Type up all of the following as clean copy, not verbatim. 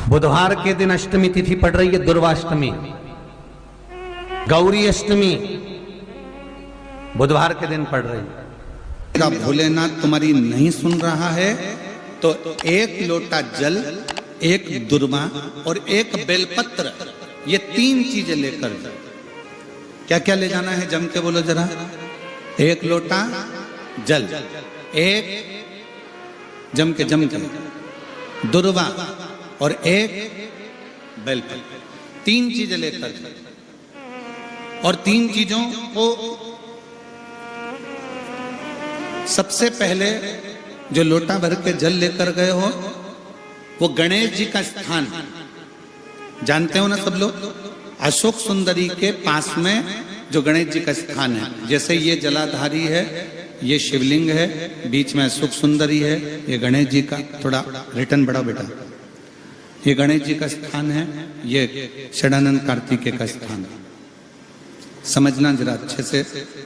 बुधवार के दिन अष्टमी तिथि पड़ रही है, दुर्वाष्टमी, गौरी अष्टमी बुधवार के दिन पड़ रही है। भोलेनाथ तुम्हारी नहीं सुन रहा है तो एक लोटा जल, एक दुर्वा और एक बेलपत्र, ये 3 चीजें लेकर जाओ। क्या क्या ले जाना है जम के बोलो जरा। एक लोटा जल, एक जम के दुर्वा और एक बेलपत्र, 3 चीजें लेकर जाओ। और 3 चीजों को सबसे पहले जो लोटा भर के जल लेकर गए हो वो गणेश जी का स्थान जानते हो ना सब लोग। अशोक सुंदरी के पास में जो गणेश जी का स्थान है, जैसे ये जलाधारी है, ये शिवलिंग है, बीच में अशोक सुंदरी है, ये गणेश जी का, थोड़ा रिटर्न बढ़ाओ बेटा, ये गणेश जी का स्थान है, ये षडानंद कार्तिकेय का स्थान है। समझना जरा अच्छे से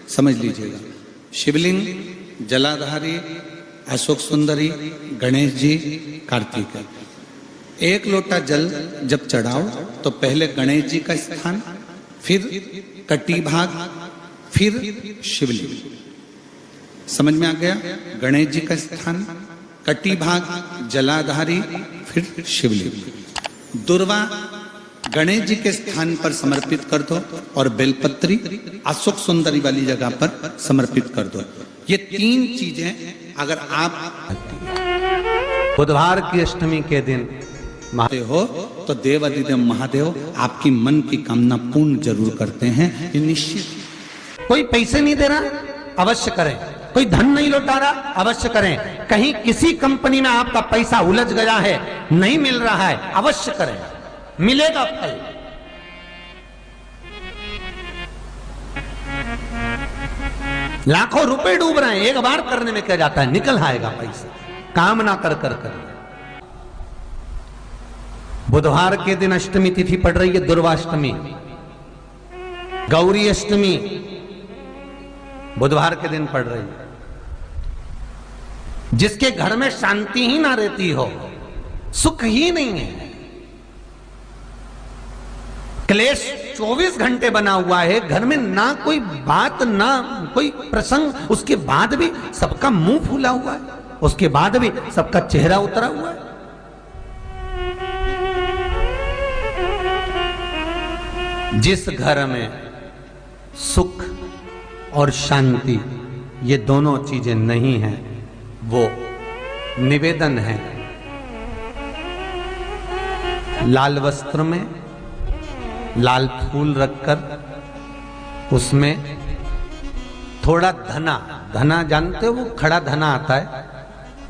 समझ लीजिएगा। शिवलिंग, जलाधारी, अशोक सुंदरी, गणेश जी, कार्तिकेय। एक लोटा जल जब चढ़ाओ तो पहले गणेश जी का स्थान, फिर कटी भाग, फिर शिवलिंग। समझ में आ गया? गणेश जी का स्थान, कटी भाग, जलाधारी, फिर शिवलिंग। दुर्वा गणेश जी के स्थान पर समर्पित कर दो और बेलपत्री अशोक सुंदरी वाली जगह पर समर्पित कर दो। ये 3 चीजें अगर आप बुधवार की अष्टमी के दिन महादेव हो तो देवाधिदेव महादेव आपकी मन की कामना पूर्ण जरूर करते हैं, ये निश्चित। कोई पैसे नहीं दे रहा, अवश्य करें। कोई धन नहीं लौटा रहा, अवश्य करें। कहीं किसी कंपनी में आपका पैसा उलझ गया है, नहीं मिल रहा है, अवश्य करें, मिलेगा फल। लाखों रुपए डूब रहे हैं, एक बार करने में क्या जाता है, निकल आएगा पैसा। काम ना कर कर कर। बुधवार के दिन अष्टमी तिथि पड़ रही है, दुर्वाष्टमी, गौरी अष्टमी बुधवार के दिन पड़ रही है। जिसके घर में शांति ही ना रहती हो, सुख ही नहीं है, क्लेश 24 घंटे बना हुआ है घर में, ना कोई बात ना कोई प्रसंग, उसके बाद भी सबका मुंह फूला हुआ है, उसके बाद भी सबका चेहरा उतरा हुआ है। जिस घर में सुख और शांति ये दोनों चीजें नहीं हैं, वो निवेदन है लाल वस्त्र में लाल फूल रखकर उसमें थोड़ा धना, धना जानते हो, वो खड़ा धना आता है,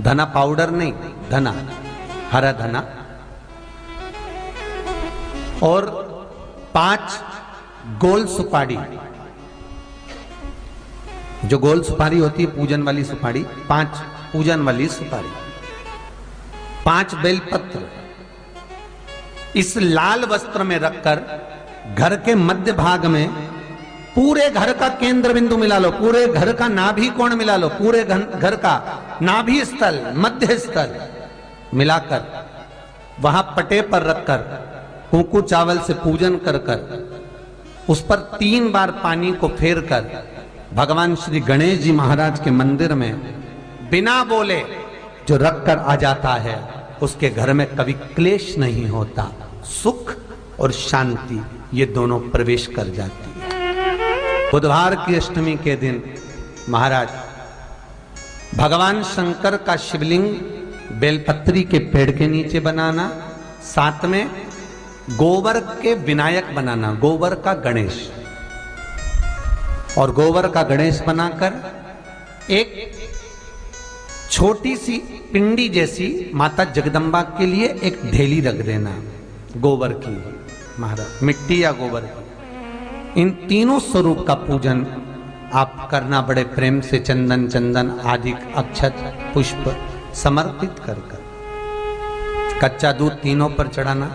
धना पाउडर नहीं, धना, हरा धना, और 5 गोल सुपारी, जो गोल सुपारी होती है पूजन वाली सुपारी, 5 पूजन वाली सुपारी, 5 बेलपत्र इस लाल वस्त्र में रखकर घर के मध्य भाग में पूरे घर का केंद्र बिंदु मिला लो, पूरे घर का नाभि कोण मिला लो, पूरे घर का नाभि स्थल, मध्य स्थल मिलाकर वहां पटे पर रखकर कुंकू चावल से पूजन कर कर उस पर 3 बार पानी को फेर कर भगवान श्री गणेश जी महाराज के मंदिर में बिना बोले जो रख कर आ जाता है, उसके घर में कभी क्लेश नहीं होता, सुख और शांति ये दोनों प्रवेश कर जाती है। बुधवार की अष्टमी के दिन महाराज भगवान शंकर का शिवलिंग बेलपत्री के पेड़ के नीचे बनाना, साथ में गोबर के विनायक बनाना, गोबर का गणेश, और गोबर का गणेश बनाकर एक छोटी सी पिंडी जैसी माता जगदम्बा के लिए एक ढेली रख देना, गोबर की महाराज, मिट्टी या गोबर की। इन तीनों स्वरूप का पूजन आप करना बड़े प्रेम से, चंदन चंदन आदि अक्षत पुष्प समर्पित कर कर। कच्चा दूध तीनों पर चढ़ाना,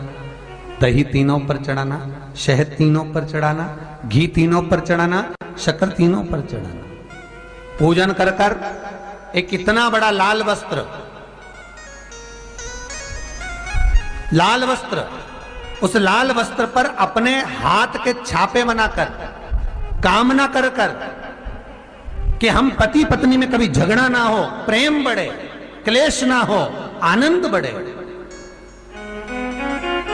दही तीनों पर चढ़ाना, शहद तीनों पर चढ़ाना, घी तीनों पर चढ़ाना, शक्कर तीनों पर चढ़ाना। पूजन कर कर एक इतना बड़ा लाल वस्त्र लाल वस्त्र, उस लाल वस्त्र पर अपने हाथ के छापे बनाकर कामना कर कर कि हम पति पत्नी में कभी झगड़ा ना हो, प्रेम बढ़े, क्लेश ना हो, आनंद बढ़े,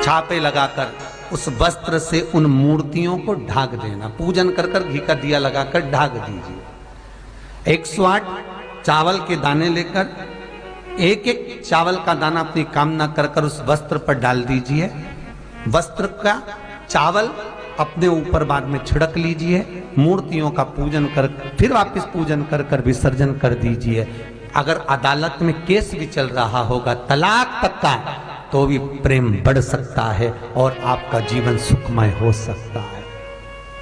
छापे लगाकर उस वस्त्र से उन मूर्तियों को ढाक देना। पूजन कर कर घी का दिया लगाकर ढाक दीजिए। 108 चावल के दाने लेकर एक एक चावल का दाना अपनी कामना कर कर उस वस्त्र पर डाल दीजिए। वस्त्र का चावल अपने ऊपर बाद में छिड़क लीजिए। मूर्तियों का पूजन कर फिर वापस पूजन कर कर विसर्जन कर दीजिए। अगर अदालत में केस भी चल रहा होगा तलाक तक का, तो भी प्रेम बढ़ सकता है और आपका जीवन सुखमय हो सकता है,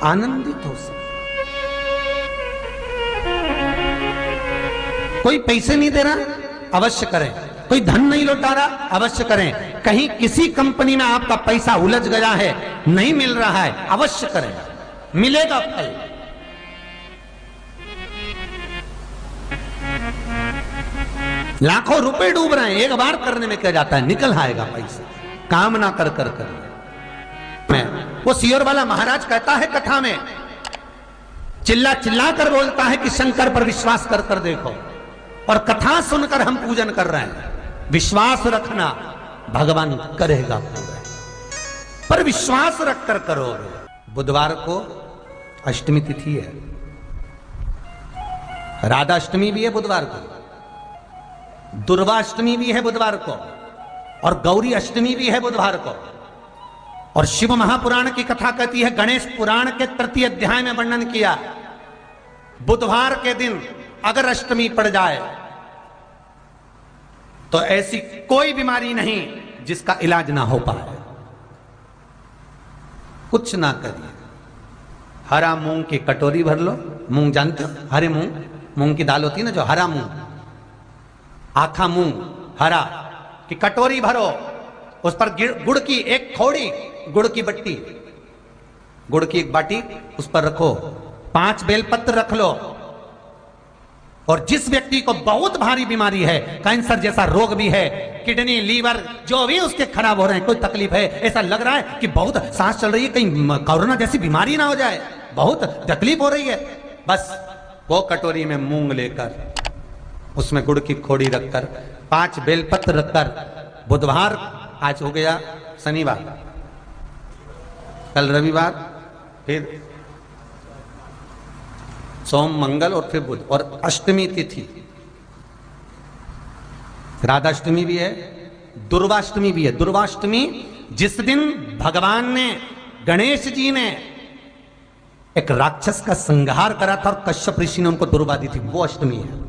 आनंदित हो सकता है। कोई पैसे नहीं दे रहा, अवश्य करें। कोई धन नहीं लौटा रहा, अवश्य करें। कहीं किसी कंपनी में आपका पैसा उलझ गया है, नहीं मिल रहा है, अवश्य करें, मिलेगा फल। लाखों रुपए डूब रहे हैं, एक बार करने में क्या जाता है, निकल आएगा पैसा। कामना कर कर कर मैं वो सियोर वाला महाराज कहता है कथा में, चिल्ला चिल्ला कर बोलता है कि शंकर पर विश्वास कर कर देखो, और कथा सुनकर हम पूजन कर रहे हैं। विश्वास रखना, भगवान करेगा पूरा, पर विश्वास रख कर करो। बुधवार को अष्टमी तिथि है, राधाष्टमी भी है बुधवार को, दुर्वाष्टमी भी है बुधवार को, और गौरी अष्टमी भी है बुधवार को। और शिव महापुराण की कथा कहती है, गणेश पुराण के 3 अध्याय में वर्णन किया, बुधवार के दिन अगर अष्टमी पड़ जाए तो ऐसी कोई बीमारी नहीं जिसका इलाज ना हो पाए। कुछ ना करिए, हरा मूंग की कटोरी भर लो। मूंग जानते हो, हरे मूंग, मूंग की दाल होती है ना जो, हरा मूंग, आखा मूंग हरा की कटोरी भरो, उस पर गुड़ की एक थोड़ी, गुड़ की बट्टी, गुड़ की एक बाटी उस पर रखो, 5 बेलपत्र रख लो। और जिस व्यक्ति को बहुत भारी बीमारी है, कैंसर जैसा रोग भी है, किडनी, लीवर जो भी उसके खराब हो रहे हैं, कोई तकलीफ है, ऐसा लग रहा है कि बहुत सांस चल रही है, कहीं कोरोना जैसी बीमारी ना हो जाए, बहुत तकलीफ हो रही है, बस वो कटोरी में मूंग लेकर उसमें गुड़ की खोड़ी रखकर 5 बेलपत्र रखकर, बुधवार आज हो गया, शनिवार, कल रविवार, फिर सोम मंगल और फिर बुध, और अष्टमी तिथि, राधाष्टमी भी है, दुर्वाष्टमी भी है। दुर्वाष्टमी जिस दिन भगवान ने, गणेश जी ने एक राक्षस का संहार करा था और कश्यप ऋषि ने उनको दुर्वा दी थी, वो अष्टमी है।